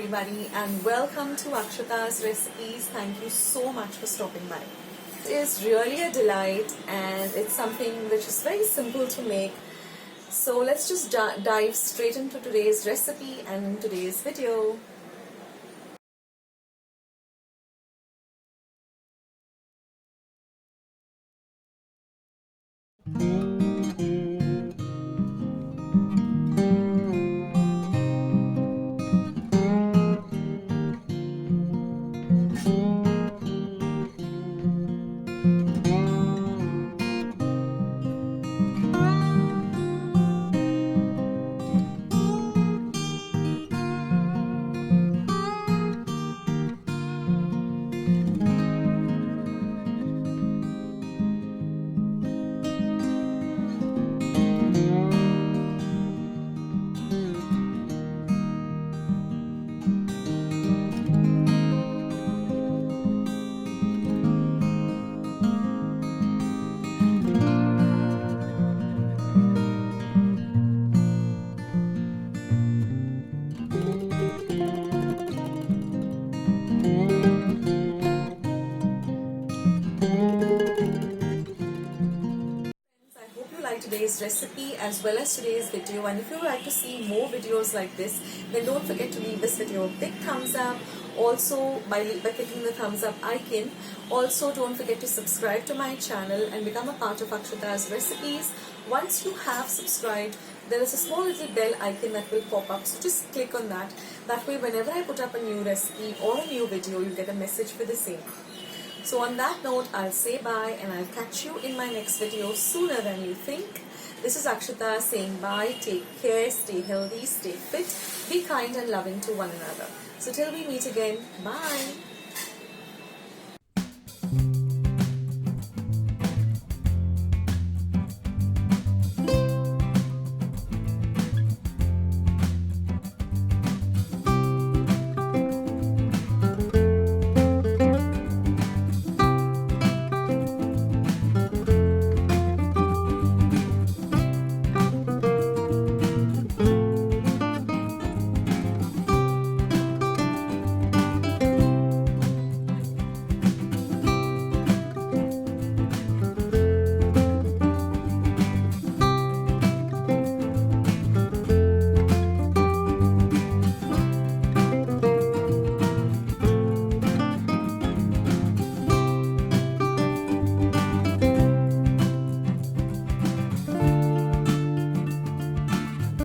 everybody, and welcome to Akshata's Recipes. Thank you so much for stopping by. It is really a delight, and it's something which is very simple to make. So let's just dive straight into today's recipe and in today's video. Today's recipe as well as today's video, and if you would like to see more videos like this, then don't forget to leave this video a big thumbs up. Also by clicking the thumbs up icon. Also don't forget to subscribe to my channel and become a part of Akshata's Recipes. Once you have subscribed, there is a small little bell icon that will pop up, so just click on that. That way whenever I put up a new recipe or a new video, you get a message for the same. So on that note, I'll say bye and I'll catch you in my next video sooner than you think. This is Akshata saying bye, take care, stay healthy, stay fit, be kind and loving to one another. So till we meet again, bye.